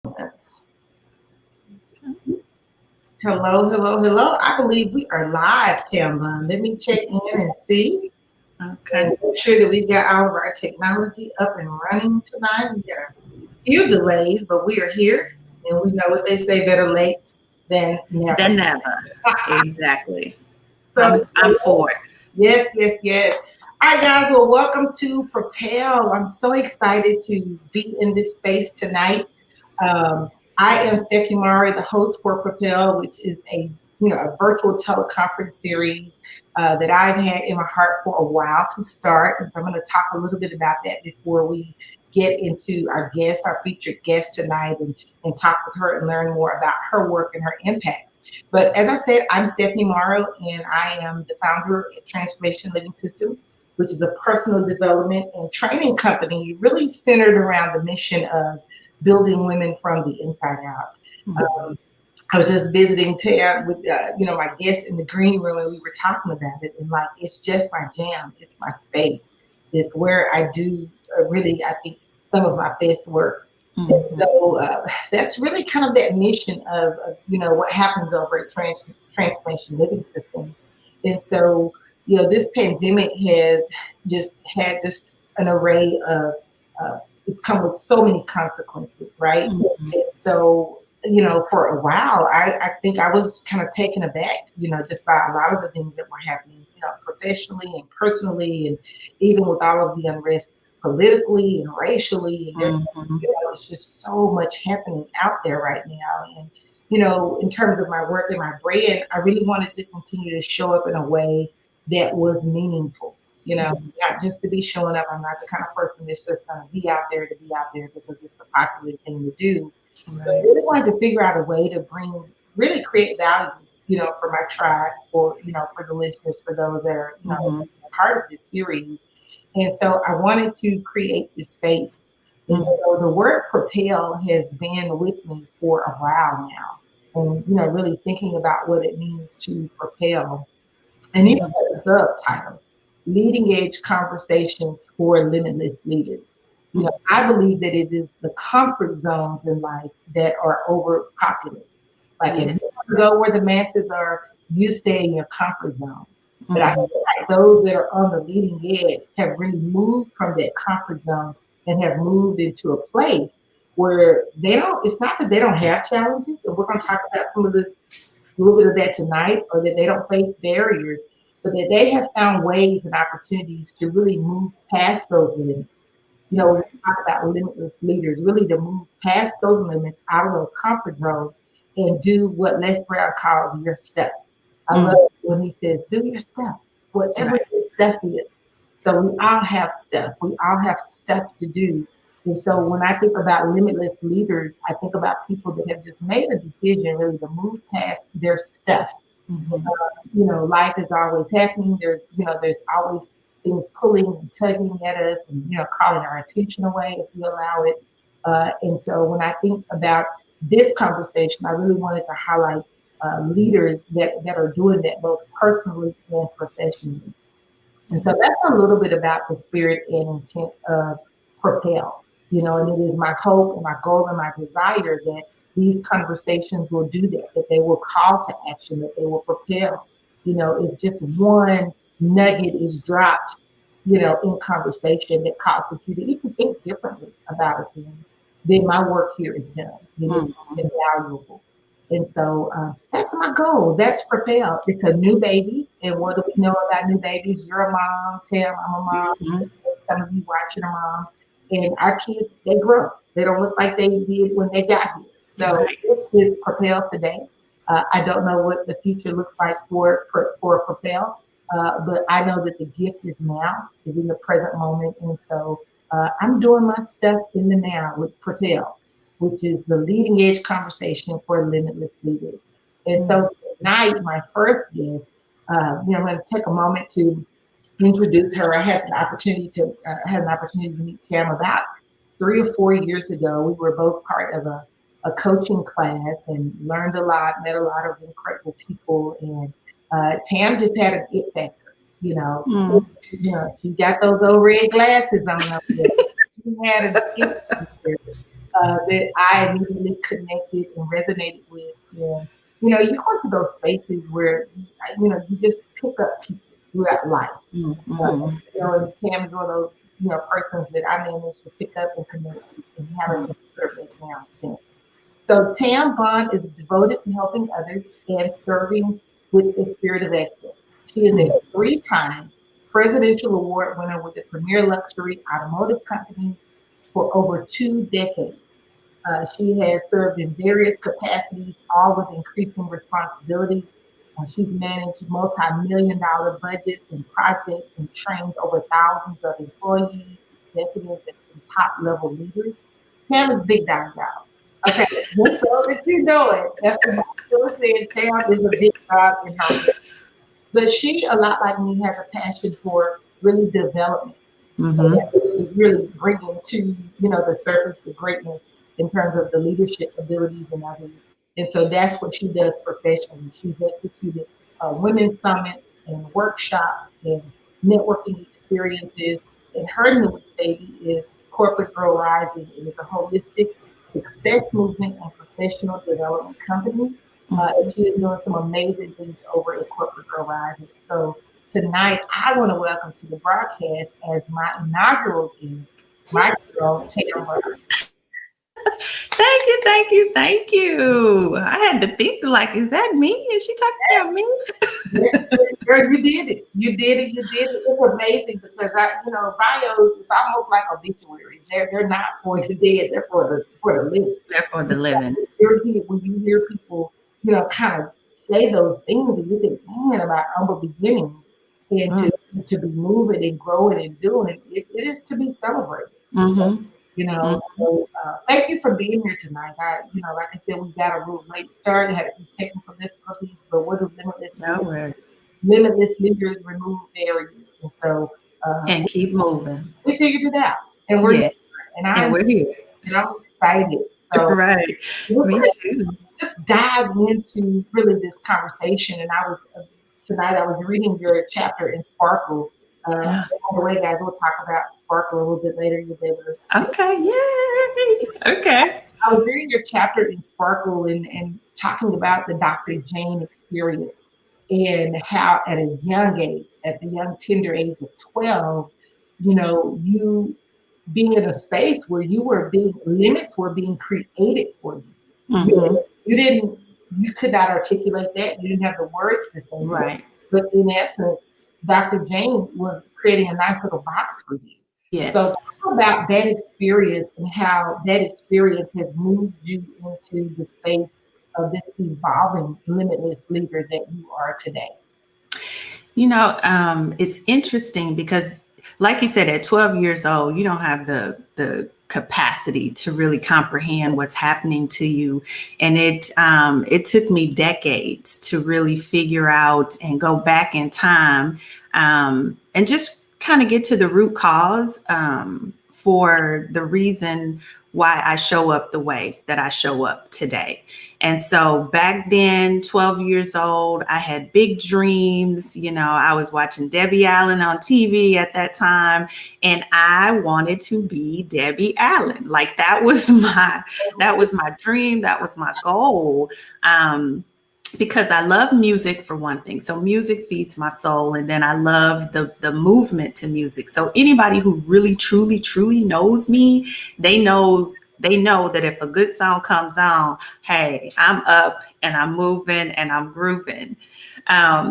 Hello, hello, hello. I believe we are live, Tamara. Let me check in and see. Okay. And make sure that we've got all of our technology up and running tonight. We got a few delays, but we are here. And we know what they say, better late than never. Then never. Exactly. So, I'm for it. yes, yes, yes. All right, guys. Well, welcome to Propel. I'm so excited to be in this space tonight. Um, I am Stephanie Murray, the host for Propel, which is a virtual teleconference series that I've had in my heart for a while to start. And so I'm going to talk a little bit about that before we get into our featured guest tonight, and talk with her and learn more about her work and her impact. But as I said, I'm Stephanie Morrow, and I am the founder of Transformation Living Systems, which is a personal development and training company really centered around the mission of building women from the inside out. Um, I was just visiting Tam with my guest in the green room, and we were talking about it. And like, it's just my jam. It's my space. It's where I do really, I think, some of my best work. And Mhm. so that's really kind of that mission of what happens over at Transformation Living Systems. And so this pandemic has just had just an array of it's come with so many consequences, right? Mhm. And so for a while, I think I was kind of taken aback, just by a lot of the things that were happening, professionally and personally, and even with all of the unrest politically and racially. And Mhm. it's just so much happening out there right now. And, in terms of my work and my brand, I really wanted to continue to show up in a way that was meaningful. Not just to be showing up. I'm not the kind of person that's just going to be out there to be out there because it's the popular thing to do. So I Right. really wanted to figure out a way to really create value, for my tribe, for the listeners, for those that are, Mhm. part of this series. And so I wanted to create this space. And Mhm. so the word propel has been with me for a while now. And, really thinking about what it means to propel. And even Mhm. the subtitle, Leading Edge Conversations for Limitless Leaders. I believe that it is the comfort zones in life that are overpopulated. Like if you Yes. want to go where the masses are, you stay in your comfort zone. But I Mhm. feel like those that are on the leading edge have really moved from that comfort zone and have moved into a place where it's not that they don't have challenges, and we're going to talk about some of the a little bit of that tonight, or that they don't face barriers, but that they have found ways and opportunities to really move past those limits. We Right. talk about limitless leaders, really to move past those limits, out of those comfort zones, and do what Les Brown calls your stuff. I love Mhm. it when he says, do your stuff, whatever Right. your stuff is. So we all have stuff. We all have stuff to do. And so when I think about limitless leaders, I think about people that have just made a decision really to move past their stuff. Mhm. Life is always happening. There's always things pulling and tugging at us, and calling our attention away if we allow it. And so when I think about this conversation, I really wanted to highlight leaders that are doing that both personally and professionally. And so that's a little bit about the spirit and intent of Propel. And it is my hope and my goal and my desire that these conversations will do that, that they will call to action, that they will propel. If just one nugget is dropped, in conversation that causes you to even think differently about a thing, then my work here is done. It's Mhm. invaluable. And so that's my goal. That's Propel. It's a new baby. And what do we know about new babies? You're a mom, Tim, I'm a mom. Mhm. Some of you watching are moms. And our kids, they grow. They don't look like they did when they got here. So Right. this is Propel today. I don't know what the future looks like for Propel, but I know that the gift is now, is in the present moment. And so I'm doing my stuff in the now with Propel, which is the leading edge conversation for limitless leaders. And Mhm. so tonight, my first guest, I'm going to take a moment to introduce her. I had an opportunity to meet Tam about 3 or 4 years ago. We were both part of a coaching class and learned a lot, met a lot of incredible people. And Tam just had an it factor, you know. Mhm. She got those old red glasses on up there. She had an it factor. that I immediately connected and resonated with. And, you go into those spaces where, you just pick up people throughout life. Uh, Mm-hmm. and Tam is one of those, persons that I managed to pick up and connect with and haven't been perfect now since. So Tam Bond is devoted to helping others and serving with the spirit of excellence. She is a three-time presidential award winner with the premier luxury automotive company for over 2 decades. She has served in various capacities, all with increasing responsibility. She's managed multi-million dollar budgets and projects and trained over thousands of employees, executives, and top level leaders. Tam is big dog dog. Okay, just so that you know it. That's what I'm still saying. Tam is a big dog in her work. But she, a lot like me, has a passion for really development Mm-hmm. really bringing to the surface the greatness in terms of the leadership abilities in others. And so that's what she does professionally. She's executed women's summits and workshops and networking experiences. And her newest baby is Corporate Girl Rising. It is a holistic success movement and professional development company. And she is doing some amazing things over at Corporate Girl Rising. So tonight, I want to welcome to the broadcast as my inaugural guest, my girl, Tamara. Thank you, thank you, thank you. I had to think like, is that me? Is she talking about me? Girl, you did it. You did it. You did it. It's amazing because bios, it's almost like obituaries. They're not for the dead, they're for the living. There for the living. When you hear people, kind of say those things and you think, man, about humble beginnings and to be moving and growing and doing it is to be celebrated. Mm-hmm. So thank you for being here tonight. Like I said, we got a little late start, had a few technical difficulties, but what do No worries. limitless leaders remove barriers? And so And keep moving. we figured it out, and we're here, Yes. and And I'm we're here. and I'm excited. So Right. we're Me going too. just dive into really this conversation. And tonight I was reading your chapter in Sparkle. By Yeah. the way, guys, we'll talk about Sparkle a little bit later. You'll be able to see. Okay. Yay. Okay. I was reading your chapter in Sparkle and talking about the Dr. Jane experience and how at a young age, at the young tender age of 12, you being in a space where limits were being created for you. Mm-hmm. You could not articulate that. You didn't have the words to say that. Right. But in essence, Dr. Jane was creating a nice little box for you. So Yes. talk about that experience and how that experience has moved you into the space of this evolving limitless leader that you are today. It's interesting because, like you said, at 12 years old, you don't have the capacity to really comprehend what's happening to you, and it took me decades to really figure out and go back in time, and just kind of get to the root cause, for the reason why I show up the way that I show up today. And so back then, 12 years old, I had big dreams. I was watching Debbie Allen on TV at that time, and I wanted to be Debbie Allen. Like that was my dream. That was my goal. Because I love music for one thing. So music feeds my soul. And then I love the movement to music. So anybody who really, truly, truly knows me, they know that if a good song comes on, hey, I'm up and I'm moving and I'm grooving.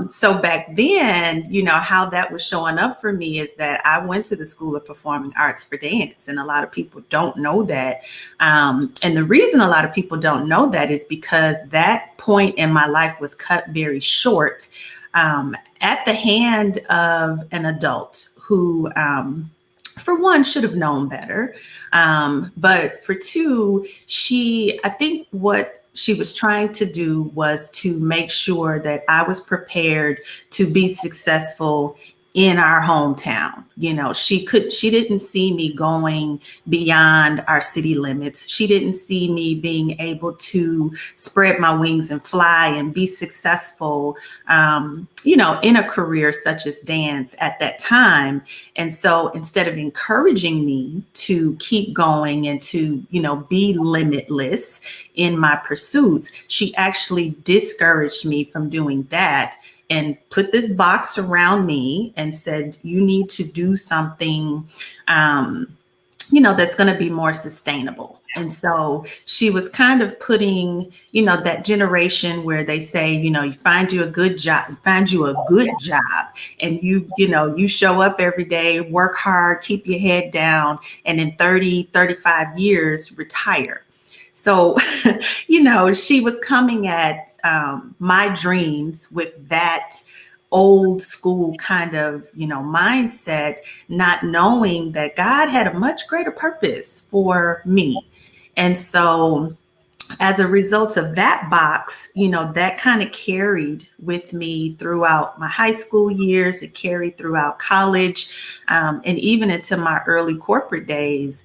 So back then, how that was showing up for me is that I went to the School of Performing Arts for dance, and a lot of people don't know that. And the reason a lot of people don't know that is because that point in my life was cut very short, at the hand of an adult who, for one, should have known better. But for two, I think what she was trying to do was to make sure that I was prepared to be successful in our hometown. She didn't see me going beyond our city limits. She didn't see me being able to spread my wings and fly and be successful, in a career such as dance at that time. And so instead of encouraging me to keep going and to, be limitless in my pursuits, she actually discouraged me from doing that and put this box around me and said, you need to do something, that's going to be more sustainable. And so she was kind of putting, that generation where they say, you find you a good job, and you show up every day, work hard, keep your head down, and in 30, 35 years, retire. So, she was coming at my dreams with that old school kind of, mindset, not knowing that God had a much greater purpose for me. And so, as a result of that box, that kind of carried with me throughout my high school years. It carried throughout college, and even into my early corporate days.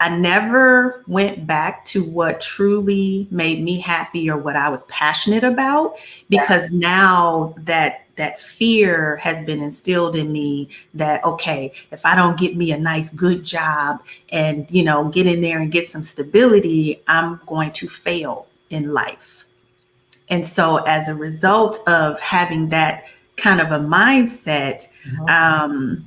I never went back to what truly made me happy or what I was passionate about, because now that fear has been instilled in me that, okay, if I don't get me a nice good job and get in there and get some stability, I'm going to fail in life. And so as a result of having that kind of a mindset, I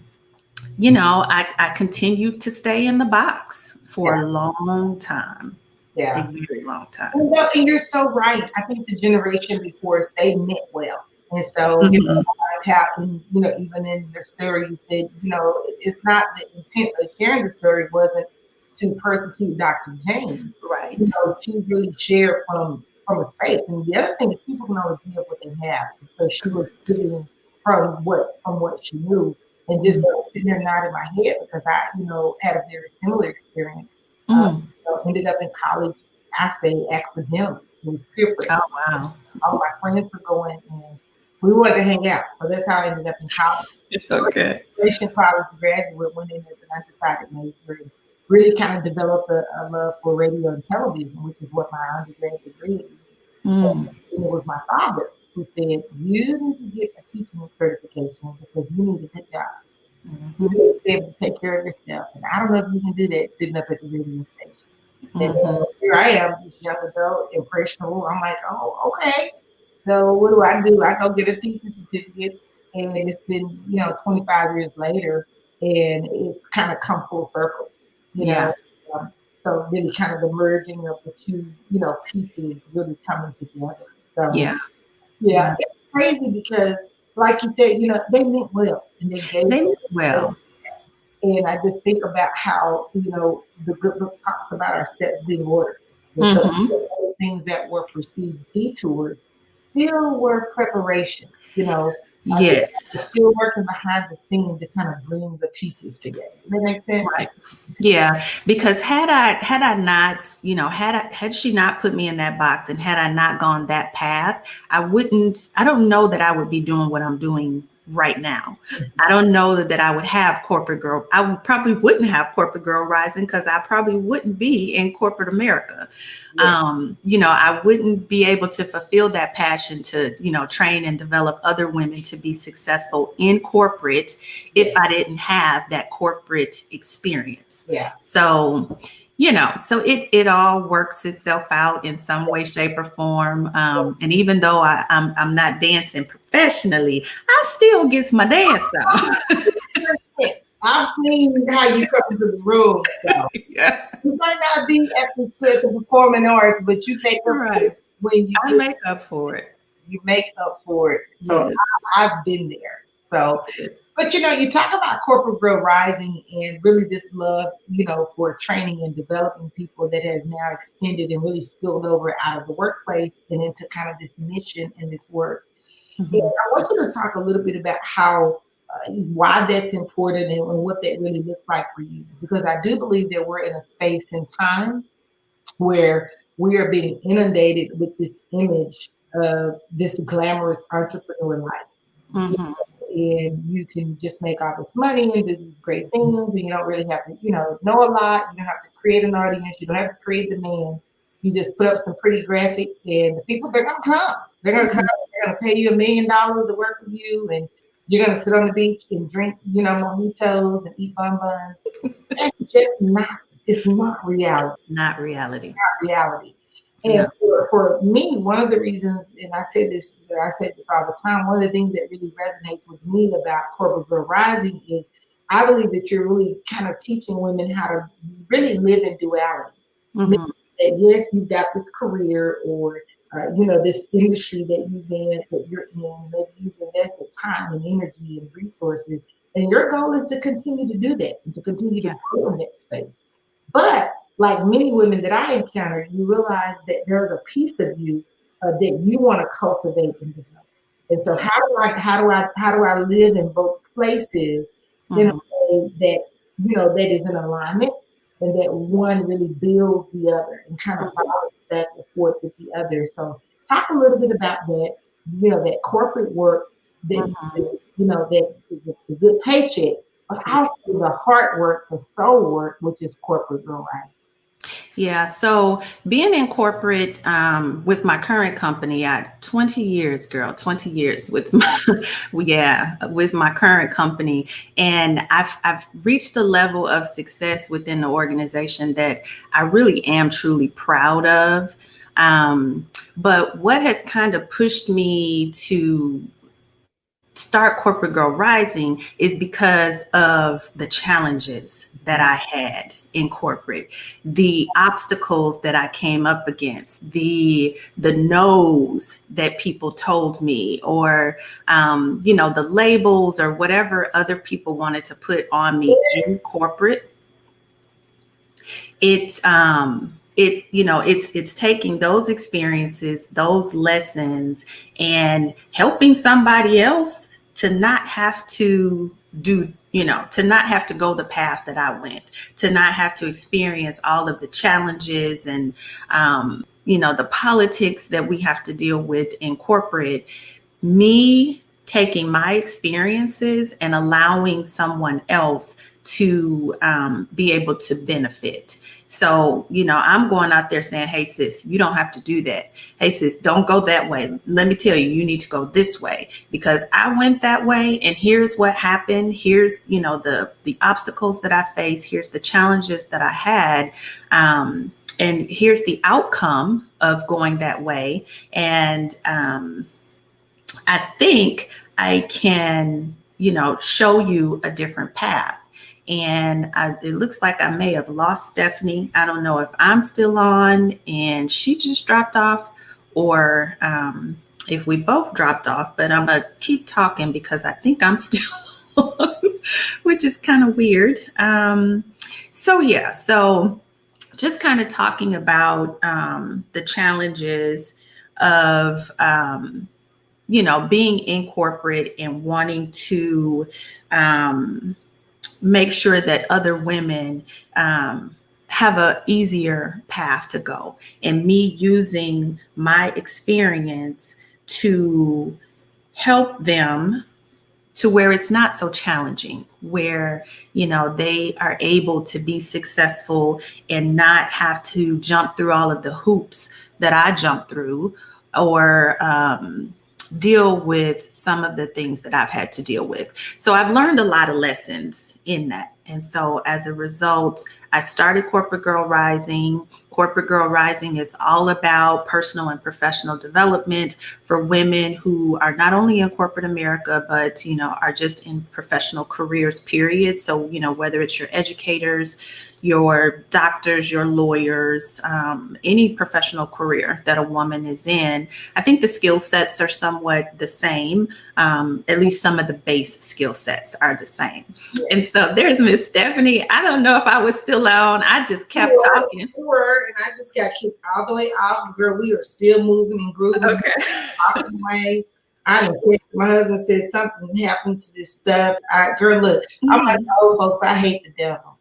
continued to stay in the box for a long time, a Yeah. very long time. And you're so right. I think the generation before us, they meant well. And so, Mhm. how, even in the story, you said, it's not the intent of sharing the story wasn't to persecute Dr. Jane. Right. She really shared from a space. And the other thing is people can only give what they have. And so she was giving from what she knew. And just Mm. sitting there nodding my head because I, had a very similar experience. Mm. Ended up in college, I stayed accidentally. It was peer pressure. Oh, wow. All my friends were going and we wanted to hang out. So that's how I ended up in college. Okay. Graduation college graduate, went in as an undecided major and really kind of developed a love for radio and television, which is what my undergrad degree is. Mm. And it was my father who said, you need to get a teaching certification because you need a good job. You Mhm. need to be able to take care of yourself. And I don't know if you can do that sitting up at the radio station. And Mhm. here I am, this young adult, impressionable. I'm like, oh, okay. So what do? I go get a teaching certificate, and it's been 25 years later, and it's kind of come full circle, you know. Yeah. So really, kind of the merging of the two, pieces really coming together. So Yeah. yeah, Yeah. it's crazy because, like you said, they meant well and they gave They us meant well. and I just think about how, the good book talks about our steps being ordered. And so Mhm. those things that were perceived detours still were preparation, just Yes. still working behind the scene to kind of bring the pieces together. Does that make sense? Right. Yeah, because had I not, had she not put me in that box and had I not gone that path, I don't know that I would be doing what I'm doing right now. I don't know that I would have corporate girl. Probably wouldn't have corporate girl rising because I probably wouldn't be in corporate America. Yeah. I wouldn't be able to fulfill that passion to, train and develop other women to be successful in corporate if Yeah. I didn't have that corporate experience. Yeah. So, so it all works itself out in some way, shape, or form. And even though I'm not dancing professionally, I still gets my dance out. I've seen how you come into the room, so Yeah, you might not be at the performing arts, but you make up for right. it when you I get make up for it. you make up for it. So Yes. I've been there. So, Yes. but you talk about corporate growth rising and really this love, for training and developing people that has now extended and really spilled over out of the workplace and into kind of this mission and this work. And Mhm. I want you to talk a little bit about why that's important and what that really looks like for you, because I do believe that we're in a space and time where we are being inundated with this image of this glamorous entrepreneur life. Mhm. and you can just make all this money and do these great things, and you don't really have to, know a lot. You don't have to create an audience. You don't have to create demand. You just put up some pretty graphics, and the people, they're gonna come. They're gonna come. They're gonna pay you $1 million to work with you, and you're gonna sit on the beach and drink, mojitos and eat bonbons. That's just not. It's not reality. Not reality. Reality. And No. for me, one of the reasons, and I said this all the time, one of the things that really resonates with me about Corporate Girl Rising is I believe that you're really kind of teaching women how to really live in duality. Mm-hmm. That yes, you've got this career or this industry that you're in. Maybe you've invested time and energy and resources, and your goal is to continue to do that and to continue to Yeah. grow in that space. But like many women that I encounter, you realize that there's a piece of you that you want to cultivate and develop. And so, how do I live in both places in a Mm-hmm. way that that is in alignment, and that one really builds the other and kind of follows back and forth with the other. So, talk a little bit about that. That corporate work, that Mm-hmm. the good paycheck, but also the hard work, the soul work, which is corporate girl rising. Yeah. So being in corporate with my current company, I 20 years, girl, 20 years with my, yeah, with my current company. And I've reached a level of success within the organization that I really am truly proud of. But what has kind of pushed me to start Corporate Girl Rising is because of the challenges that I had in corporate, the obstacles that I came up against, the no's that people told me, or the labels or whatever other people wanted to put on me in corporate. It's taking those experiences, those lessons, and helping somebody else to not have to to not have to go the path that I went, to not have to experience all of the challenges and the politics that we have to deal with in corporate. Me taking my experiences and allowing someone else to be able to benefit. So, I'm going out there saying, hey, sis, you don't have to do that. Hey, sis, don't go that way. Let me tell you, you need to go this way because I went that way. And here's what happened. Here's, the obstacles that I faced. Here's the challenges that I had. And here's the outcome of going that way. And I think I can, show you a different path. And it looks like I may have lost Stephanie. I don't know if I'm still on and she just dropped off, or if we both dropped off, but I'm going to keep talking because I think I'm still on, which is kind of weird. So just kind of talking about the challenges of, being in corporate and wanting to make sure that other women have a easier path to go, and me using my experience to help them to where it's not so challenging, where they are able to be successful and not have to jump through all of the hoops that I jumped through, or deal with some of the things that I've had to deal with. So I've learned a lot of lessons in that. And so as a result, I started Corporate Girl Rising. Corporate Girl Rising is all about personal and professional development for women who are not only in corporate America, but, are just in professional careers, period. So, whether it's your educators, your doctors, your lawyers, any professional career that a woman is in, I think the skill sets are somewhat the same. At least some of the base skill sets are the same. And so there's Miss Stephanie. I don't know if I was still on. I just kept talking. You were, and I just got kicked all the way off. Girl, we are still moving and grooving. Okay. Walking away. My husband said something's happened to this stuff. Girl, look, I'm like old folks. I hate the devil.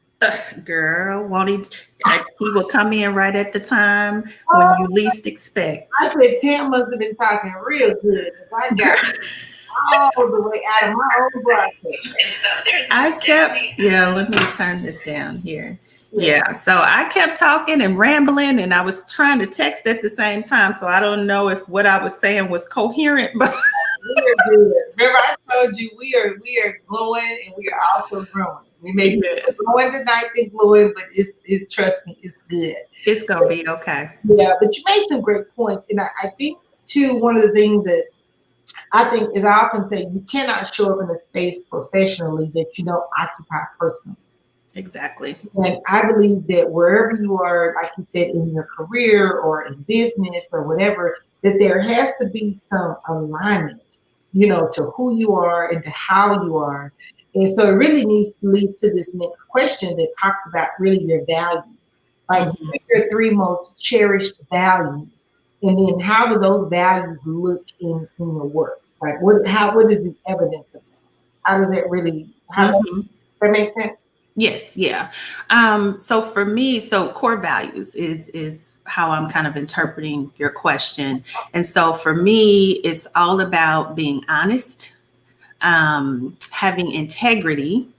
Girl, won't he will come in right at the time when you least expect. I said Tam must have been talking real good. I got all the way out of my own broadcast. I kept, yeah, let me turn this down here. Yeah, Yeah, so I kept talking and rambling, and I was trying to text at the same time. So I don't know if what I was saying was coherent, but we are good. Remember, I told you we are glowing and we are also growing. We may be yes, growing tonight than glowing, but trust me, it's good. it's going to be okay. Yeah, but you made some great points, and I think too one of the things that I think is I often say you cannot show up in a space professionally that you don't occupy personally. Exactly. And I believe that wherever you are, like you said, in your career or in business or whatever, that there has to be some alignment, to who you are and to how you are. And so it really leads to this next question that talks about really your values. Like what Mhm. are your three most cherished values? And then how do those values look in your work? Like what is the evidence of that? How does that really how Mhm. that make sense? Yes, yeah. So for me, so core values is how I'm kind of interpreting your question. And so for me, it's all about being honest, having integrity,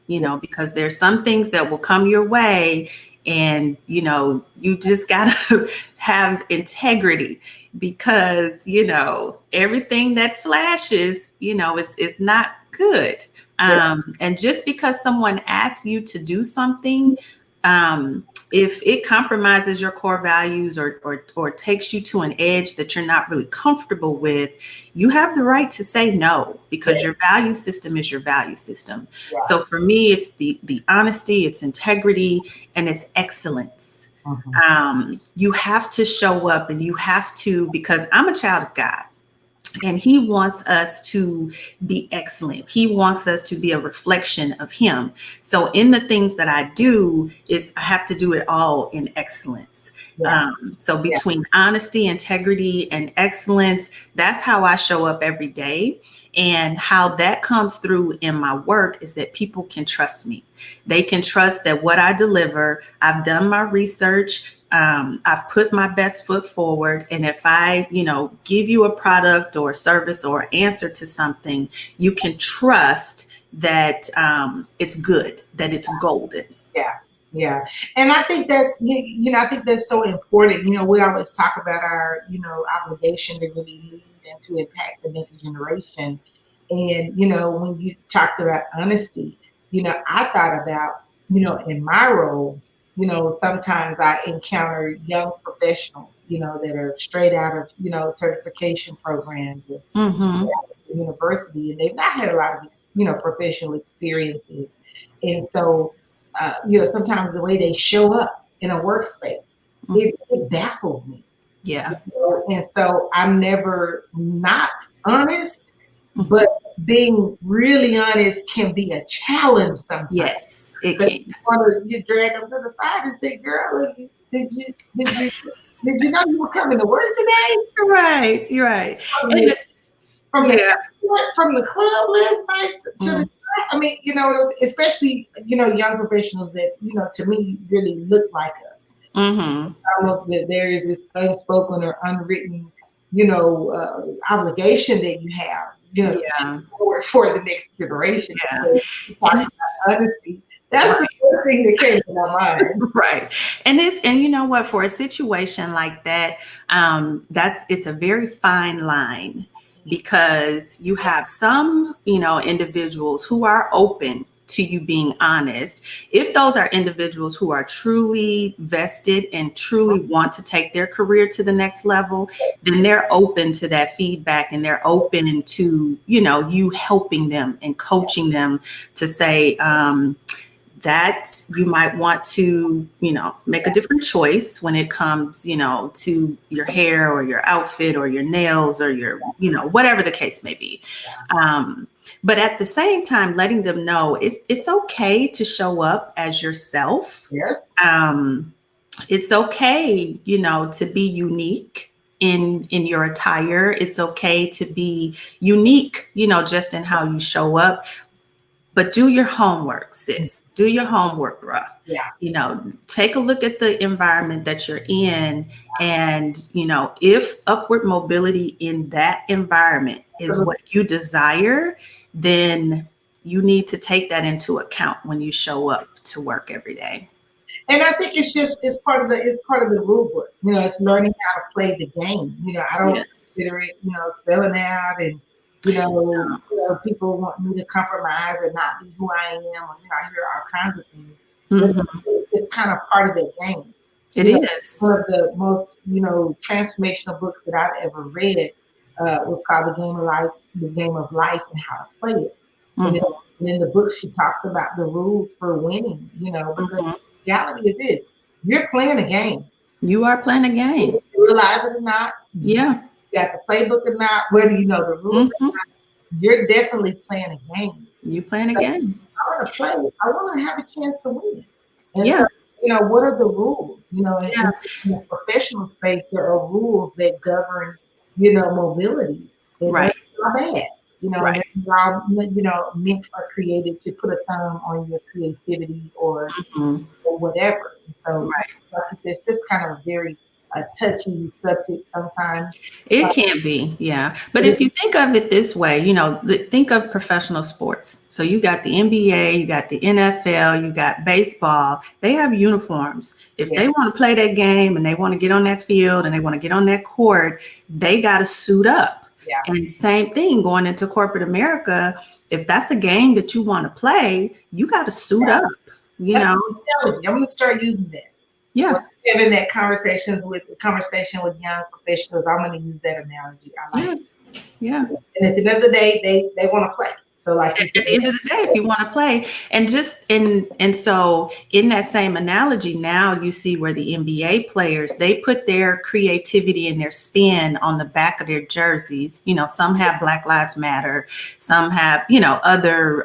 because there's some things that will come your way, and you just gotta have integrity, because everything that flashes, is not good. Yeah. And just because someone asks you to do something, if it compromises your core values, or takes you to an edge that you're not really comfortable with, you have the right to say no, Yeah. because your value system is your value system. Yeah. So for me, it's the honesty, it's integrity, and it's excellence. Mhm. You have to show up, and you have to, because I'm a child of God. And he wants us to be excellent. He wants us to be a reflection of him. So in the things that I do, is I have to do it all in excellence. Yeah. So Yeah. between honesty, integrity, and excellence, that's how I show up every day. And how that comes through in my work is that people can trust me. They can trust that what I deliver, I've done my research. I've put my best foot forward. And if I, give you a product or service or answer to something, you can trust that it's good, that it's golden. Yeah, yeah, and I think that's I think that's so important. We always talk about our obligation to really lead and to impact the next generation. And when you talked about honesty, I thought about in my role, sometimes I encounter young professionals, that are straight out of certification programs and Mm-hmm. university, and they've not had a lot of professional experiences, and so sometimes the way they show up in a workspace, it baffles me. Yeah. And so I'm never not honest, Mhm. but being really honest can be a challenge sometimes. Yes, it But can. you drag them to the side and say, "Girl, did you did you know you were coming to work today?" You're right. You're right. From And the from the yeah. from the club last night to the Mm, I mean, especially young professionals that to me really look like us. mm-hmm. Almost that there is this unspoken or unwritten, obligation that you have, Yeah. for the next generation. Yeah. So, you talk And about honesty. That's the first thing that came to my mind. right. And you know what, for a situation like that, it's a very fine line, because you have some, individuals who are open to you being honest. If those are individuals who are truly vested and truly want to take their career to the next level, then they're open to that feedback, and they're open to, you helping them and coaching them to say, that you might want to, make a different choice when it comes, to your hair or your outfit or your nails or your, whatever the case may be. Um, but at the same time, letting them know it's okay to show up as yourself. Yes. Um, it's okay, to be unique in your attire. It's okay to be unique, just in how you show up. But do your homework, sis. Do your homework, bruh. Yeah. Take a look at the environment that you're in. And, if upward mobility in that environment is what you desire, then you need to take that into account when you show up to work every day. And I think it's part of the rule book. It's learning how to play the game. I don't Yes. consider it, selling out and people want me to compromise or not be who I am, or I hear all kinds of things. But Mm-hmm. it's kind of part of the game. It is. One of the most transformational books that I've ever read was called The Game of Life, and How to Play It. And, Mm-hmm. and in the book, she talks about the rules for winning. Because Mm-hmm. the reality is this: you're playing a game. You are playing a game. Whether you realize it or not, you Yeah. got the playbook or not, whether you know the rules, Mm-hmm. you're definitely playing a game. You playing a So game. I want to play. I want to have a chance to win. And Yeah. so, what are the rules? Yeah. In the professional space, there are rules that govern, mobility. And those Right. are bad. And Right. they're all, meant or created to put a thumb on your creativity Mm-hmm. or whatever. And so, Right. like you said, it's just kind of a very touchy subject sometimes. Uh, It can be, yeah. But but if you think of it this way, think of professional sports. So you got the NBA, you got the NFL, you got baseball. They have uniforms. If yeah, they want to play that game and they want to get on that field and they want to get on that court, they got to suit up. yeah. And same thing going into corporate America. If that's a game that you want to play, you got to suit up, you That's know? technology. I'm going to start using that. When Yeah, I'm having that conversation with young professionals, I'm going to use that analogy. I like yeah, it. yeah. And at the end of the day, they want to play. So, like you At the end said, of the day, if you want to play, and so in that same analogy, now you see where the NBA players, they put their creativity and their spin on the back of their jerseys. Some have Black Lives Matter, some have other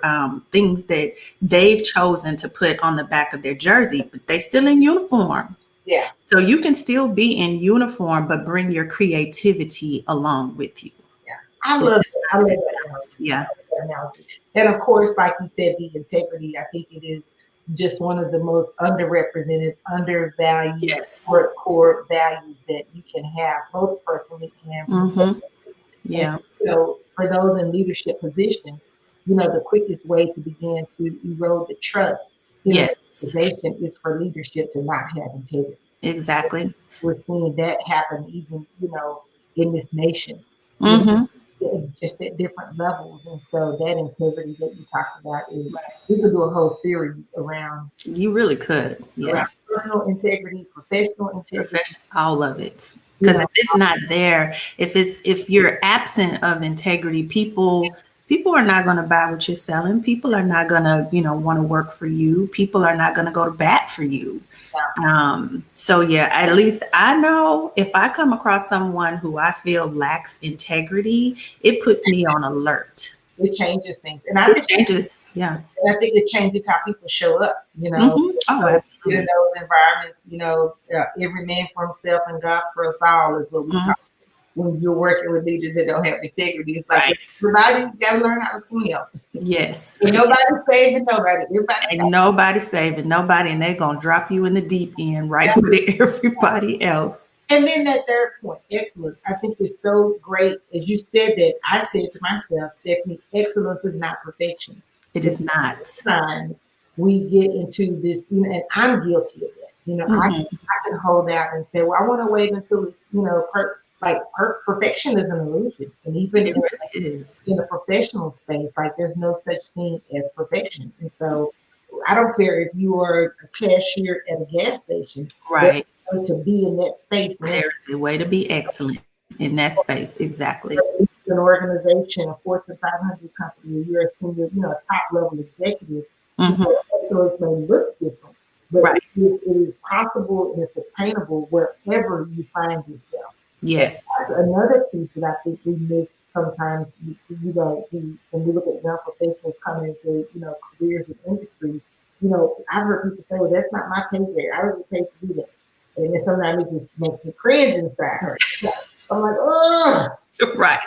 things that they've chosen to put on the back of their jersey, but they still in uniform. yeah, So you can still be in uniform, but bring your creativity along with you. yeah. I It's love just that. I not a love big that balance. analogy. I Yeah. love that analogy. And of course, like you said, the integrity, I think it is just one of the most underrepresented, undervalued Yes. core values that you can have, both personally and Mm-hmm. professionally. And, Yeah. for those in leadership positions, the quickest way to begin to erode the trust in an Yes. organization is for leadership to not have integrity. Exactly. We're seeing that happen even, in this nation, you know, Mm-hmm. just at different levels. And so that integrity that you talked about is, we could do a whole series You really could. around Yeah. personal integrity, professional integrity, Profession, all of it. you Because know, if it's not there, if you're absent of integrity, people are not going to buy what you're selling. People are not going to want to work for you. People are not going to go to bat for you. So yeah, at least I know if I come across someone who I feel lacks integrity, it puts me on alert. it changes things. And I It think changes. Yeah. it changes how people show up. Oh, So in absolutely. those environments, every man for himself and God for us all is what we Mhm. talk. When you're working with leaders that don't have integrity, it's like Right. everybody's got to learn how to swim. Yes. And nobody's saving nobody. Everybody's Ain't nobody saving nobody, and they're gonna drop you in the deep end right with everybody else. And then that third point, excellence, I think is so great. As you said that, I said to myself, Stephanie, excellence is not perfection. It is Because not. sometimes we get into this, and I'm guilty of that. Hmm. I can hold out and say, well, I want to wait until it's, perfection is an illusion. And even It really is. in a professional space, like there's no such thing as perfection. And so I don't care if you are a cashier at a gas station, there's Right. a way to be in that space. And There that's is a way to be excellent in that space. Exactly. an organization, a Fortune 500 company, you're a senior, a top level executive, Hmm. excellence may look different, but Right. it is possible and it's attainable wherever you find yourself. And Yes. that's another piece that I think we miss sometimes. When we look at young professionals coming into, careers and industries, I've heard people say, well, that's not my pay grade. I don't get paid to do that. And then sometimes it just makes me cringe inside. I'm like, oh, Right.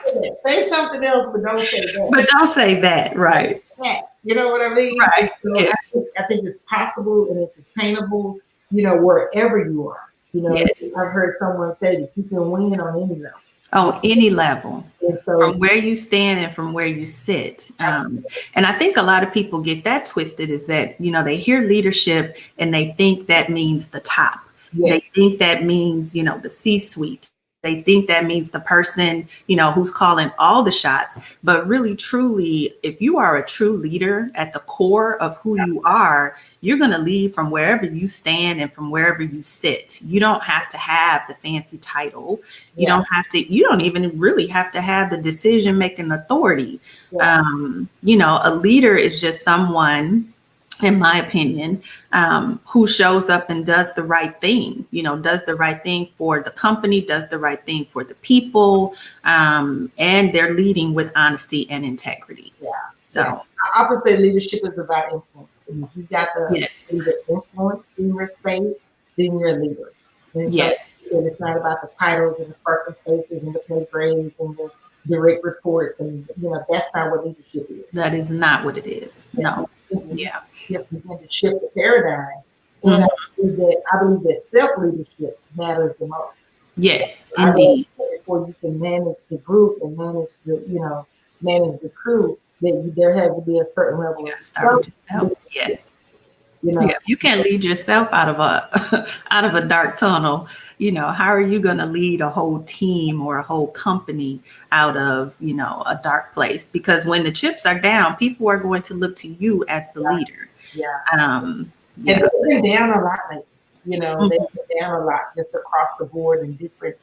say something else, but don't say that. But don't say that. Right. that. You know what I mean? And Right. so Yes. I think it's possible and it's attainable, wherever you are. Yes. I've heard someone say that you can win on any level. On any level, And so, from where you stand and from where you sit. And I think a lot of people get that twisted, is that, they hear leadership and they think that means the top. They yes, think that means, the C-suite. They think that means the person, who's calling all the shots. But really, truly, if you are a true leader at the core of who you are, you're going to lead from wherever you stand and from wherever you sit. You don't have to have the fancy title. yeah, You don't even really have to have the decision making authority. yeah, A leader is just someone, in my opinion, who shows up and does the right thing, does the right thing for the company, does the right thing for the people, and they're leading with honesty and integrity. yeah, yeah. So, I often say leadership is about influence. And if you got the ability yes, to influence in your space, then you're a leader. And so, like you yes, said, it's not about the titles and the purple spaces and the pay grades and the direct reports. And, that's not what leadership is. that is not what it is. Yeah, No. you Yeah. begin to shift the paradigm. And Mhm. I believe that self-leadership matters the most. Yes, I believe indeed. that before you can manage the group and manage the crew, there has to be a certain You level of got to start with yourself. self-leadership, Yes. you know. Yeah, if you can't lead yourself out of a out of a dark tunnel, how are you going to lead a whole team or a whole company out of, a dark place? Because when the chips are down, people are going to look to you as the Yeah, leader. yeah. And Yeah. they've been down a lot lately. They've Mhm. been down a lot just across the board in different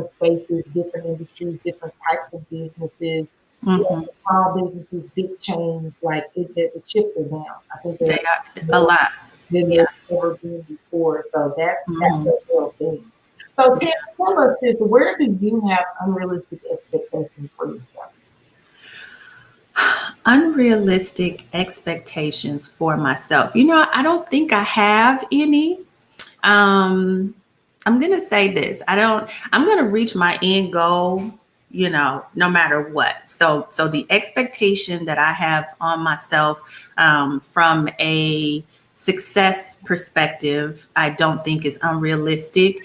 spaces, different industries, different types of businesses, Mhm. small businesses, big chains. Like the chips are down. I think they're They are a more lot. than Yeah. they've ever been before. So that's Mhm. a real thing. So Yeah. tell us this: where do you have unrealistic expectations for yourself? Unrealistic expectations for myself. I don't think I have any. Um, I'm going to say this. I'm going to reach my end goal, no matter what. So the expectation that I have on myself, from a success perspective, I don't think is unrealistic.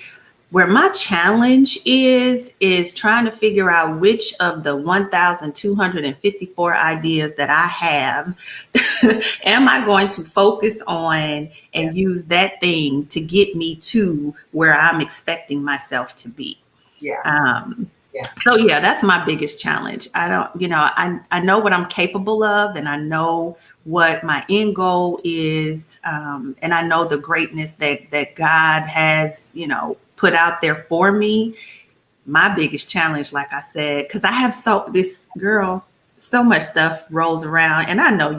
Where my challenge is trying to figure out which of the 1,254 ideas that I have am I going to focus on Yeah, and use that thing to get me to where I'm expecting myself to be. yeah, Um, yeah, so yeah, that's my biggest challenge. I don't, I know what I'm capable of, and I know what my end goal is, and I know the greatness that God has, put out there for me. My biggest challenge, like I said, because I have this girl, so much stuff rolls around, and I know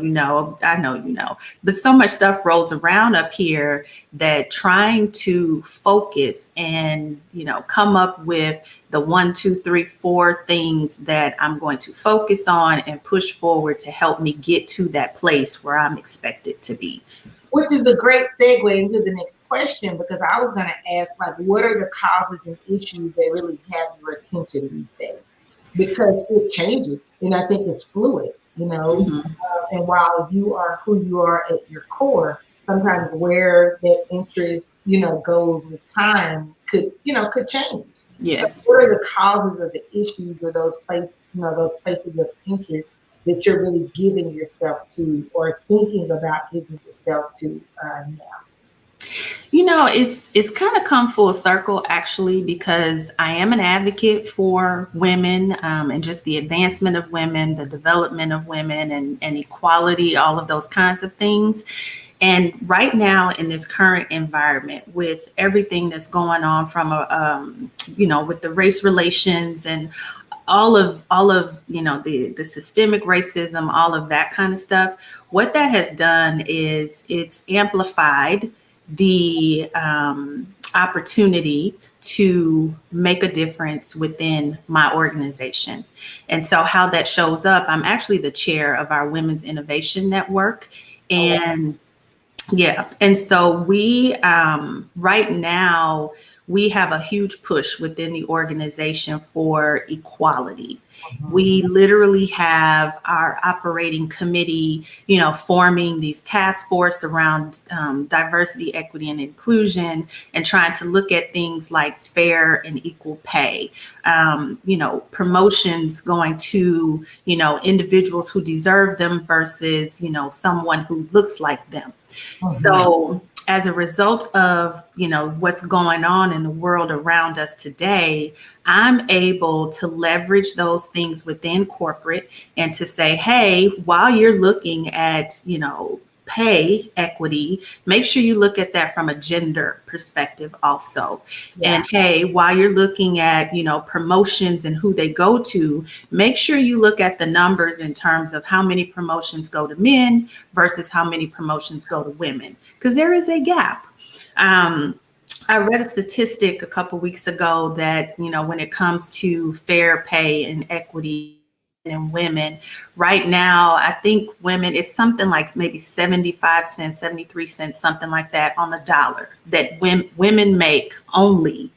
but so much stuff rolls around up here that trying to focus and come up with the 1, 2, 3, 4 things that I'm going to focus on and push forward to help me get to that place where I'm expected to be. which is a great segue into the next question because I was going to ask, like, what are the causes and issues that really have your attention these days? Because it changes, and I think it's fluid, Mhm. and while you are who you are at your core, sometimes where that interest, goes with time could change. So Yes. what are the causes of the issues or those places of interest that you're really giving yourself to or thinking about giving yourself to now? It's kind of come full circle, actually, because I am an advocate for women, and just the advancement of women, the development of women, and equality, all of those kinds of things. And right now, in this current environment, with everything that's going on from with the race relations and all of the systemic racism, all of that kind of stuff, what that has done is it's amplified the opportunity to make a difference within my organization. And so how that shows up, I'm actually the chair of our Women's Innovation Network. Oh, And yeah. And so we, right now, we have a huge push within the organization for equality. Mhm. We literally have our operating committee, forming these task force around diversity, equity, and inclusion, and trying to look at things like fair and equal pay, promotions going to, individuals who deserve them versus, someone who looks like them. Mhm. So as a result of, what's going on in the world around us today, I'm able to leverage those things within corporate and to say, hey, while you're looking at, pay equity, make sure you look at that from a gender perspective also. Yeah. And hey, while you're looking at, promotions and who they go to, make sure you look at the numbers in terms of how many promotions go to men versus how many promotions go to women, because there is a gap. Um, I read a statistic a couple weeks ago that, when it comes to fair pay and equity for men and women, right now, I think women, it's something like maybe 75 cents, 73 cents, something like that on the dollar that women make only,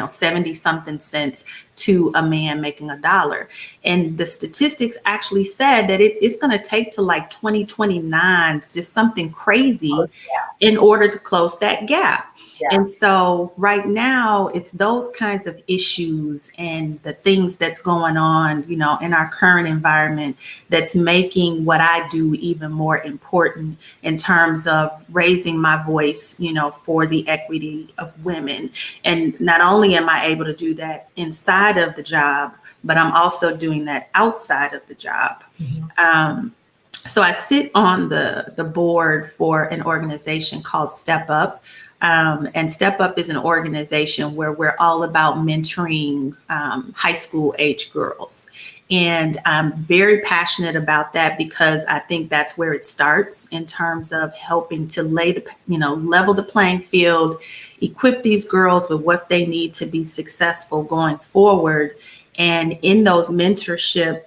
70 something cents to a man making a dollar. And the statistics actually said that it's going to take to like 2029, just something Oh, crazy, yeah. in order to close that gap. Yeah. And so right now it's those kinds of issues and the things that's going on, in our current environment that's making what I do even more important in terms of raising my voice, for the equity of women. And not only am I able to do that inside of the job, but I'm also doing that outside of the job. Mhm. Um, so I sit on the board for an organization called Step Up. And Step Up is an organization where we're all about mentoring high school age girls. And I'm very passionate about that because I think that's where it starts in terms of helping to level the playing field, equip these girls with what they need to be successful going forward. And in those mentorship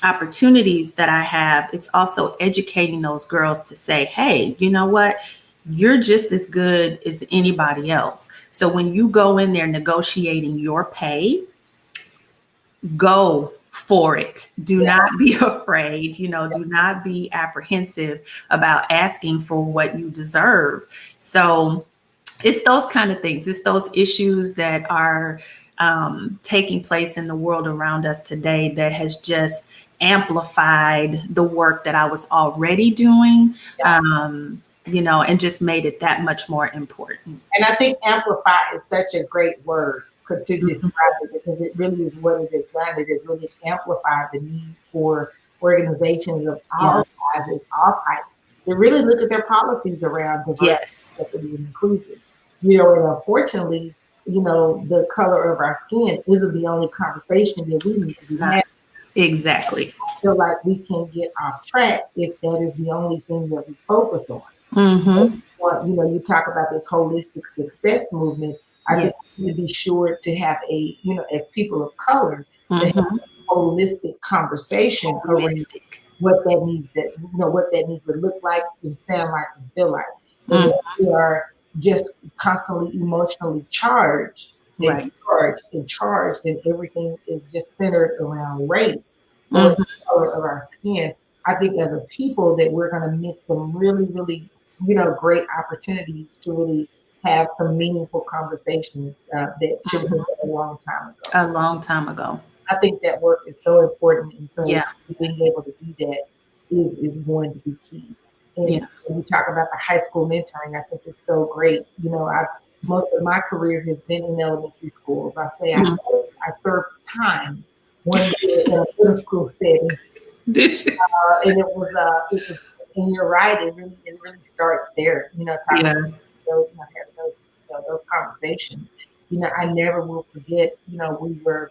opportunities that I have, it's also educating those girls to say, hey, you know what? You're just as good as anybody else. So when you go in there negotiating your pay, go for it. Do Yeah. not be afraid, do not be apprehensive about asking for what you deserve. So it's those kind of things. It's those issues that are taking place in the world around us today that has just amplified the work that I was already doing, Yeah. and just made it that much more important. And I think amplify is such a great word to Mhm. describe it because it really is what it has done. It has really amplified the need for organizations of Yeah. all sizes, all types, to really look at their policies around diversity, Yes. equity, and inclusion. And unfortunately, the color of our skin isn't the only conversation that we need to It's be having. not. Exactly. I feel like we can get off track if that is the only thing that we focus on. Mm-hmm. Well, you talk about this holistic success movement. I think Yes. we need to be sure to have as people of color, to have Mm-hmm. a holistic conversation around Holistic. what that needs to look like and sound like and feel like. And Mm. if we are just constantly emotionally charged and Right. charged, and everything is just centered around race or Mm-hmm. the color of our skin. I think as a people that we're going to miss some really, really, great opportunities to really have some meaningful conversations that should have been Mm-hmm. done a long time ago. A long time ago. I think that work is so important, and so Yeah. being able to do that is going to be key. And Yeah. when you talk about the high school mentoring, I think it's so great. I most of my career has been in elementary schools. I say Mhm. I served time 1 year in a middle school setting, Did you? and it was, and you're right. It really starts there. Talking Yeah. having those conversations. I never will forget. We were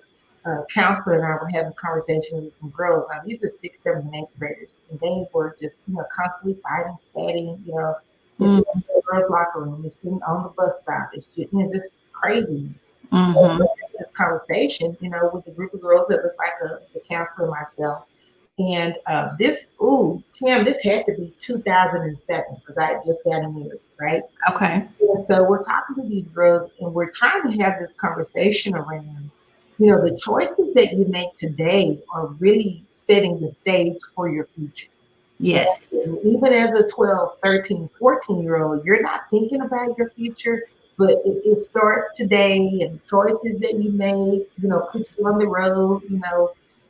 counselor and I were having conversations with some girls. Now these are sixth, seventh, and eighth graders, and they were just constantly fighting, spatting. It's sitting Mm-hmm. in the girls' locker room. It's sitting on the bus stop. It's just craziness. So Mm-hmm. we're having this conversation, with a group of girls that look like us, the counselor and myself. And Tim, this had to be 2007 because I had just gotten married, right? Okay. And so we're talking to these girls and we're trying to have this conversation around, the choices that you make today are really setting the stage for your future. Yes. And even as a 12, 13, 14-year old, you're not thinking about your future, but it starts today and choices that you make, put you on the road,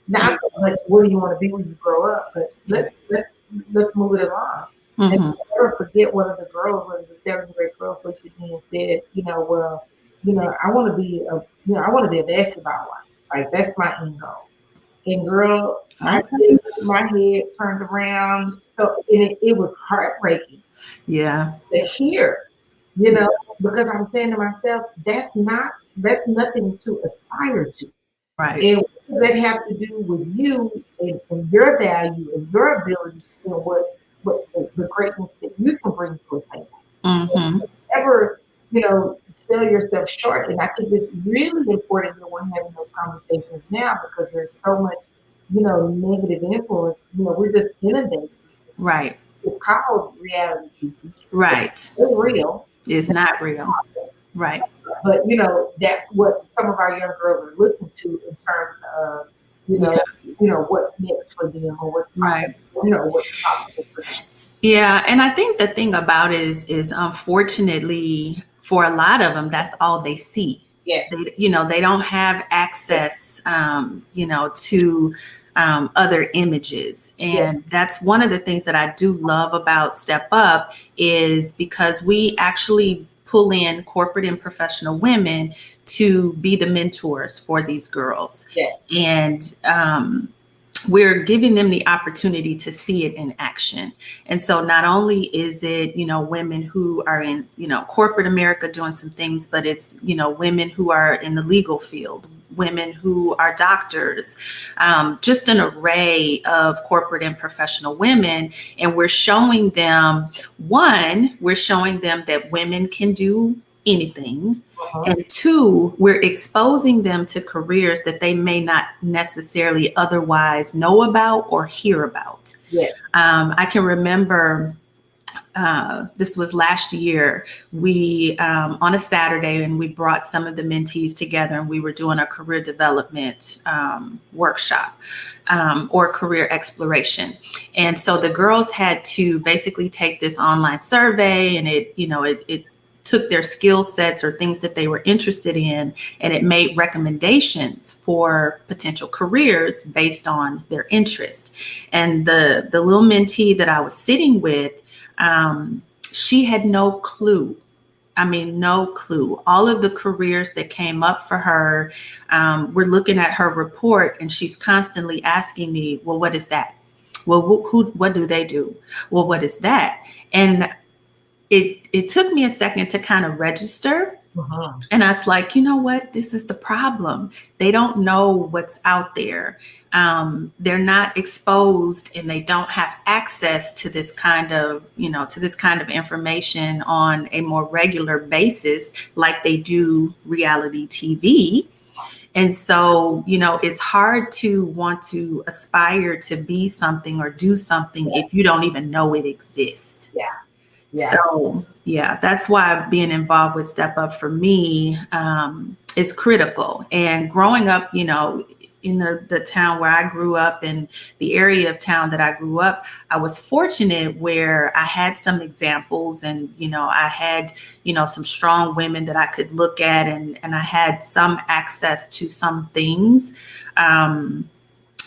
not so much what do you want to be when you grow up, but let's move it along. And Mm-hmm. I'll never forget one of the seventh grade girls looked at me and said, well, I want to be I want to be a basketball wife. Like that's my end goal. And girl, I Okay. did my head turned around. So it was heartbreaking Yeah. to hear, you Yeah. know, because I'm saying to myself, that's nothing to aspire to. Right. And what does that have to do with you and your value and your ability and what the greatness that you can bring to a table? Mm-hmm. Ever, sell yourself short. And I think it's really important that we're having those conversations now because there's so much, negative influence. We're just inundated. Right. It's called reality TV. Right. It's real, It's not real. Right. but that's what some of our young girls are looking to in terms of, you Yeah. know, what's next for them or Right. what's possible for them. Yeah, and I think the thing about it is unfortunately for a lot of them, that's all they see. Yes. They don't have Yes. access, to other images, Yes. and that's one of the things that I do love about Step Up is because we actually pull in corporate and professional women to be the mentors for these girls, Yes. and we're giving them the opportunity to see it in action. And so not only is it, women who are in, corporate America doing some things, but it's, women who are in the legal field, women who are doctors, just an array of corporate and professional women. And we're showing them that women can do anything. Uh-huh. And two, we're exposing them to careers that they may not necessarily otherwise know about or hear about. Yes. I can remember this was last year. We on a Saturday, and we brought some of the mentees together, and we were doing a career development workshop or career exploration. And so the girls had to basically take this online survey, and it took their skill sets or things that they were interested in, and it made recommendations for potential careers based on their interest. And the little mentee that I was sitting with, she had no clue. I mean, no clue. All of the careers that came up for her, we're looking at her report, and she's constantly asking me, well, what is that? Well, what do they do? Well, what is that? And it took me a second to kind of register. Uh-huh. And I was like, you know what? This is the problem. They don't know what's out there. They're not exposed, and they don't have access to this kind of, information on a more regular basis, like they do reality TV. And so, it's hard to want to aspire to be something or do something if you don't even know it exists. Yeah. Yeah. So, yeah, that's why being involved with Step Up for me is critical. And growing up, in the town where I grew up, and the area of town that I grew up, I was fortunate where I had some examples, and, I had, some strong women that I could look at, and I had some access to some things.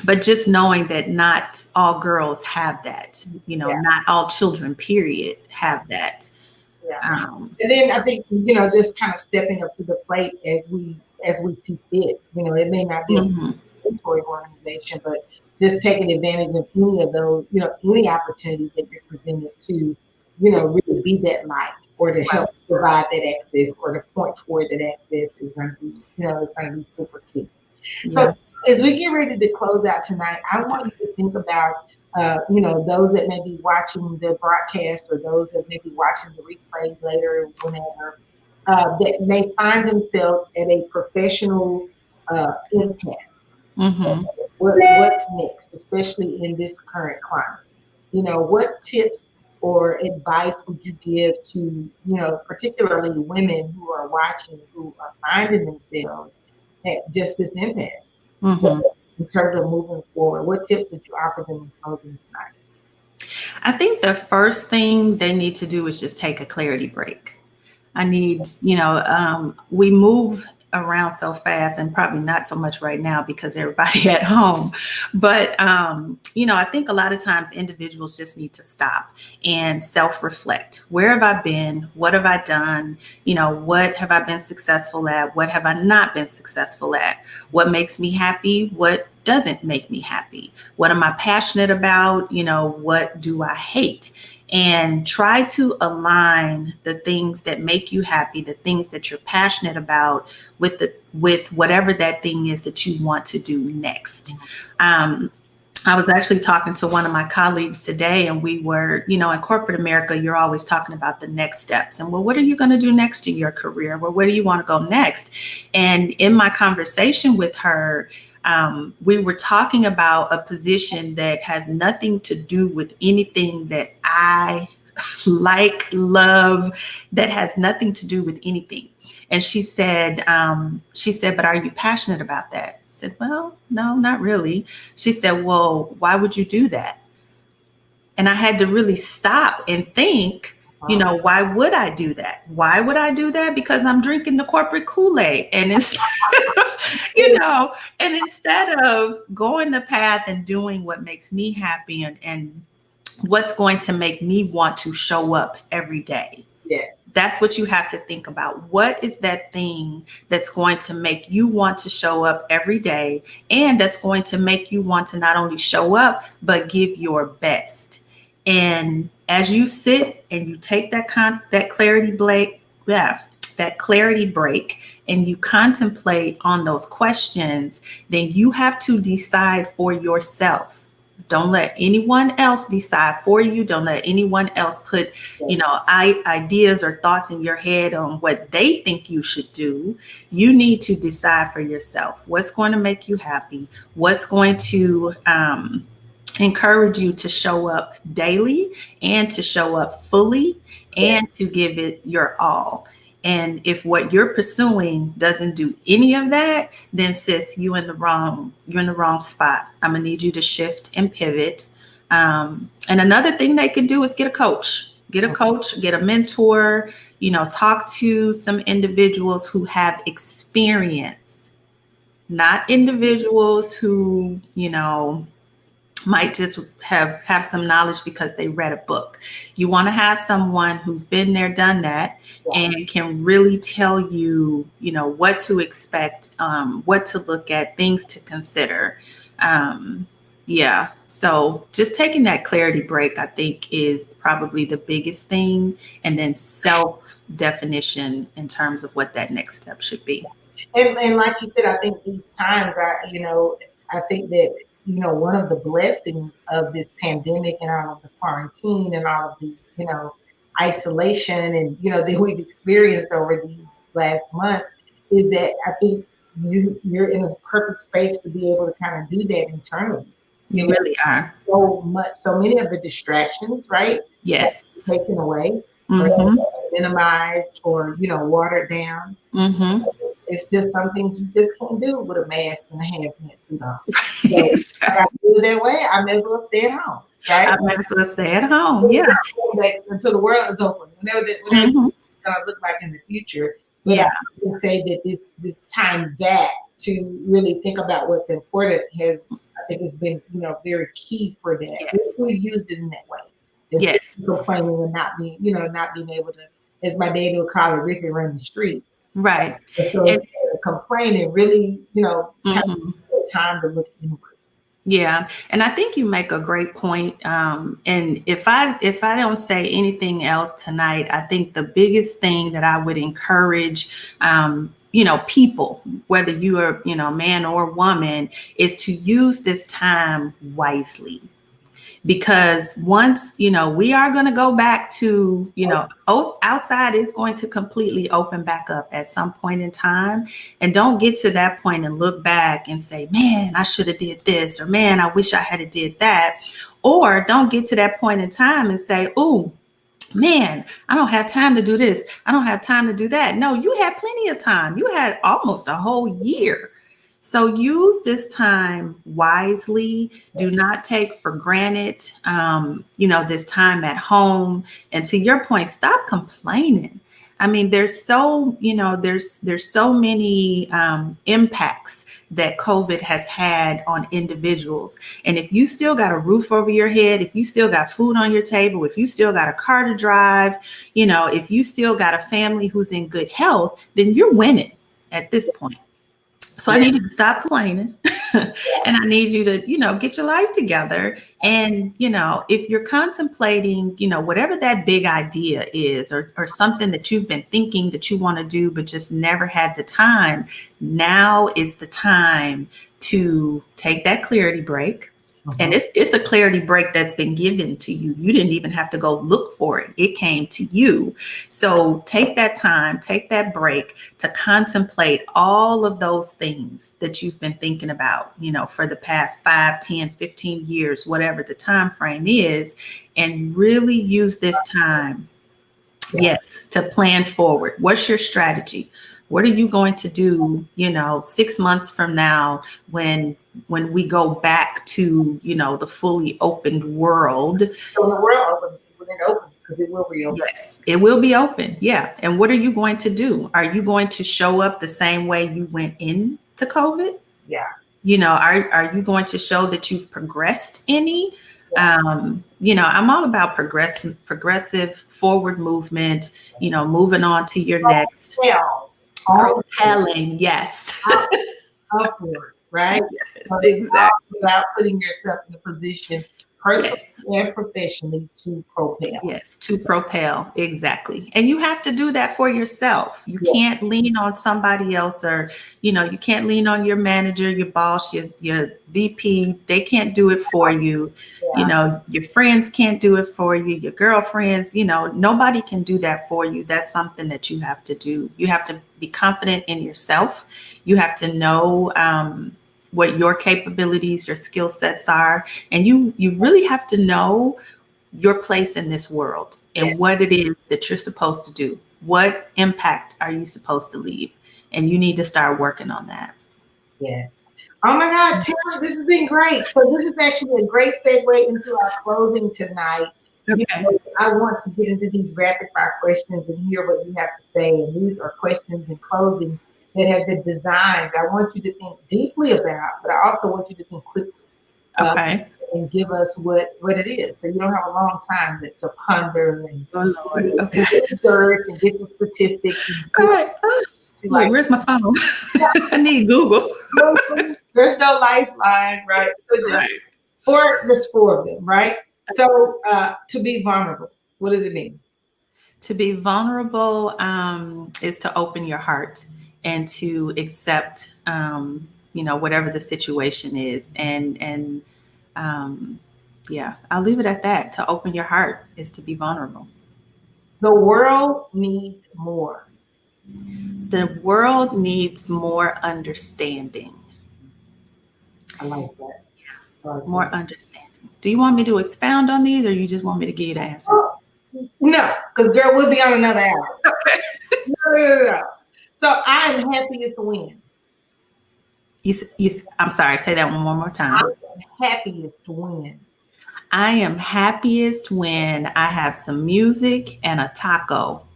But just knowing that not all girls have that, Yeah. not all children, period, have that. Yeah. Um, And then I think, just kind of stepping up to the plate as we see fit. It may not be a mhm. mentoring organization, but just taking advantage of any of those, any opportunity that you're presented to, really be that light or to help provide that access or to point toward that access is going to be, it's going to be super key. So Yeah. as we get ready to close out tonight, I want you to think about, those that may be watching the broadcast or those that may be watching the replay later, whenever, that may find themselves at a professional impasse. Hmm. what's next, especially in this current climate. What tips or advice would you give to, particularly women who are watching, who are finding themselves at just this impasse Mhm. in terms of moving forward? What tips would you offer them in closing tonight? I think the first thing they need to do is just take a clarity break. I need, we move around so fast, and probably not so much right now because everybody at home. But, I think a lot of times individuals just need to stop and self reflect. Where have I been? What have I done? What have I been successful at? What have I not been successful at? What makes me happy? What doesn't make me happy? What am I passionate about? What do I hate? And try to align the things that make you happy, the things that you're passionate about, with whatever that thing is that you want to do next. Um, I was actually talking to one of my colleagues today, and we were, in corporate America, you're always talking about the next steps. And well, what are you going to do next in your career? Well, where do you want to go next? And in my conversation with her, we were talking about a position that has nothing to do with anything that I like, love, that has nothing to do with anything. And she said, but are you passionate about that? I said, well, no, not really. She said, well, why would you do that? And I had to really stop and think, Wow. why would I do that? Why would I do that? Because I'm drinking the corporate Kool-Aid. And it's, and instead of going the path and doing what makes me happy, and what's going to make me want to show up every day. Yes. That's what you have to think about. What is that thing that's going to make you want to show up every day, and that's going to make you want to not only show up, but give your best? And as you sit and you take that clarity break, yeah, that clarity break, and you contemplate on those questions, then you have to decide for yourself. Don't let anyone else decide for you. Don't let anyone else put, ideas or thoughts in your head on what they think you should do. You need to decide for yourself what's going to make you happy, what's going to encourage you to show up daily and to show up fully Yes. and to give it your all. And if what you're pursuing doesn't do any of that, then sis, you're in the wrong spot. I'm gonna need you to shift and pivot. And another thing they could do is get a coach. Get a coach, get a mentor, talk to some individuals who have experience, not individuals who, might just have some knowledge because they read a book. You want to have someone who's been there, done that, Yeah. and can really tell you, what to expect, what to look at, things to consider. Yeah. So just taking that clarity break, I think, is probably the biggest thing, and then self definition in terms of what that next step should be. And like you said, I think these times, I think that, one of the blessings of this pandemic and all of the quarantine and all of the, isolation and, that we've experienced over these last months is that I think you're in a perfect space to be able to kind of do that internally. You You know, really are. so many of the distractions, right, have Yes. been taken away or Mm-hmm. minimized or, watered down. Mm-hmm. It's just something you just can't do with a mask and a hazmat suit on. So I got Exactly. to do it that way. I may as well stay at home, right? I might as well stay at home. Yeah. Until the world is open, whatever it's Hmm. gonna look like in the future. But I Yeah. would say that this time back to really think about what's important I think has been, very key for that. If Yes. we used it in that way. Instead Yes. of complaining and not being able to, as my daddy would call it, rip and run the streets. Right. So And instead of complaining, really, kind mhm. of time to look inward. Yeah, and I think you make a great point. And if I don't say anything else tonight, I think the biggest thing that I would encourage, people, whether you are, man or woman, is to use this time wisely. because once, we are going to go back to, outside is going to completely open back up at some point in time. And don't get to that point and look back and say, man, I should have did this, or man, I wish I had did that. Or don't get to that point in time and say, oh, man, I don't have time to do this. I don't have time to do that. No, you had plenty of time. You had almost a whole year. So use this time wisely. Do not take for granted, this time at home. And to your point, stop complaining. I mean, there's so many impacts that COVID has had on individuals. And if you still got a roof over your head, if you still got food on your table, if you still got a car to drive, if you still got a family who's in good health, then you're winning at this point. So I need you to stop complaining and I need you to, get your life together. And, if you're contemplating, whatever that big idea is, or something that you've been thinking that you want to do, but just never had the time, now is the time to take that clarity break. And it's a clarity break that's been given to you. You didn't even have to go look for it. It came to you. So take that time, take that break to contemplate all of those things that you've been thinking about, for the past 5, 10, 15 years, whatever the time frame is, and really use this time, yes, to plan forward. What's your strategy? What are you going to do, 6 months from now when we go back to, the fully opened world? So when the world opens, when it opens, because it will reopen. Yes, it will be open. Yeah. And what are you going to do? Are you going to show up the same way you went into COVID? Yeah. Are you going to show that you've progressed any? Yeah. I'm all about progressive forward movement, moving on to your next. Propelling, yes. Upward, right? Yes, exactly. Without putting yourself in a position, personally and professionally, to propel. Yes, to propel, exactly. And you have to do that for yourself. You can't lean on somebody else, or, you can't lean on your manager, your boss, your VP. They can't do it for you. Yeah. Your friends can't do it for you. Your girlfriends, nobody can do that for you. That's something that you have to do. You have to be confident in yourself. You have to know what your capabilities, your skill sets are. And you really have to know your place in this world and what it is that you're supposed to do. What impact are you supposed to leave? And you need to start working on that. Yes. Oh my God, Tamara, this has been great. So this is actually a great segue into our closing tonight. Okay. I want to get into these rapid fire questions and hear what you have to say. And these are questions in closing that have been designed. I want you to think deeply about, but I also want you to think quickly. Okay. And give us what it is. So you don't have a long time to ponder and research and get the statistics. All right. Wait, where's my phone? I need Google. There's no lifeline, right? So just four of them, right? So to be vulnerable, what does it mean? To be vulnerable is to open your heart and to accept, whatever the situation is. And I'll leave it at that. To open your heart is to be vulnerable. The world needs more. The world needs more understanding. I like that. Yeah. More understanding. Do you want me to expound on these, or you just want me to give you the answer? No, because girl, we'll be on another hour. No. So I am happiest to win. I'm sorry, say that one more time. I am happiest to win. I am happiest when I have some music and a taco.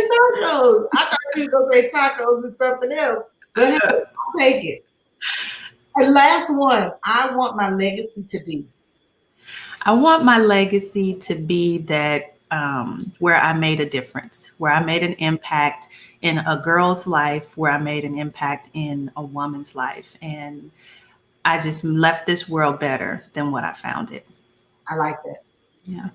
Tacos. I thought you were going to say tacos and something else. But I'll take it. And last one, I want my legacy to be. I want my legacy to be that where I made a difference, where I made an impact in a girl's life, where I made an impact in a woman's life. And I just left this world better than what I found it. I like that. Yeah.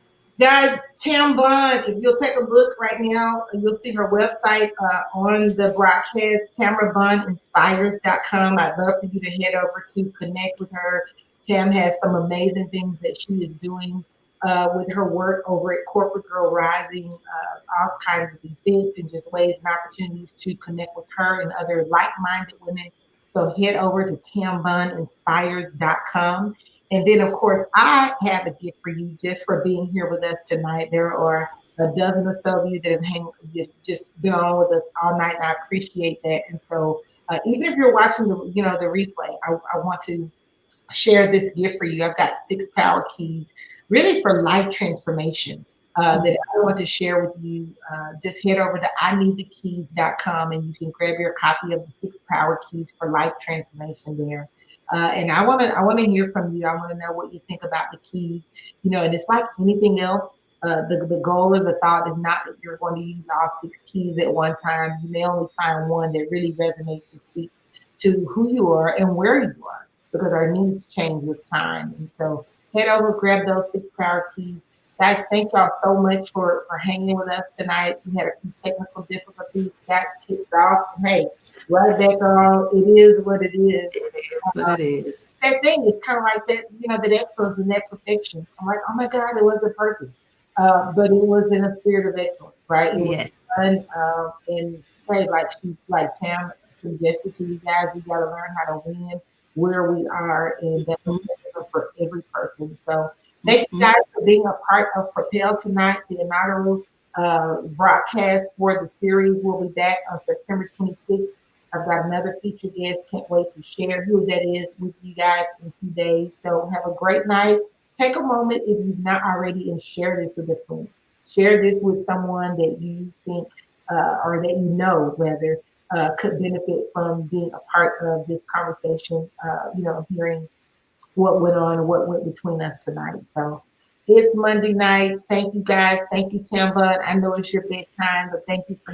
Guys, Tam Bond, if you'll take a look right now, you'll see her website on the broadcast, tamarabondinspires.com. I'd love for you to head over to connect with her. Tam has some amazing things that she is doing with her work over at Corporate Girl Rising, all kinds of events and just ways and opportunities to connect with her and other like minded women. So head over to tambondinspires.com. And then, of course, I have a gift for you just for being here with us tonight. There are a dozen or so of you that that just been on with us all night, and I appreciate that. And so, even if you're watching the replay, I want to share this gift for you. I've got 6 power keys, really for life transformation. That I want to share with you. Just head over to ineedthekeys.com and you can grab your copy of the 6 power keys for life transformation there. And I want to hear from you. I want to know what you think about the keys. And it's like anything else. The goal or the thought is not that you're going to use all 6 keys at one time. You may only find one that really resonates and speaks to who you are and where you are, because our needs change with time. And so head over, grab those 6 power keys. Guys, thank y'all so much for hanging with us tonight. We had a few technical difficulties, got kicked off. Hey, right back on. It is what it is. It is what it is. That thing is kind of like that, that excellence and that perfection. I'm like, oh my God, it wasn't perfect. But it was in a spirit of excellence, right? It was Yes. done and hey, like Tam suggested to you guys, we gotta learn how to win where we are, and that's Mhm. for every person. So thank you Mhm. guys for being a part of Propel tonight. The inaugural broadcast for the series will be back on September 26th. I've got another featured guest. Can't wait to share who that is with you guys in a few days. So have a great night. Take a moment if you've not already and share this with a friend. Share this with someone that you think or that you know rather could benefit from being a part of this conversation. Hearing what went on and what went between us tonight. So it's Monday night. Thank you guys. Thank you, Tamba. I know it's your bedtime, but thank you for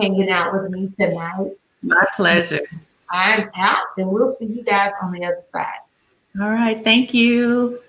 hanging out with me tonight. My pleasure. I'm out, and we'll see you guys on the other side. All right. Thank you.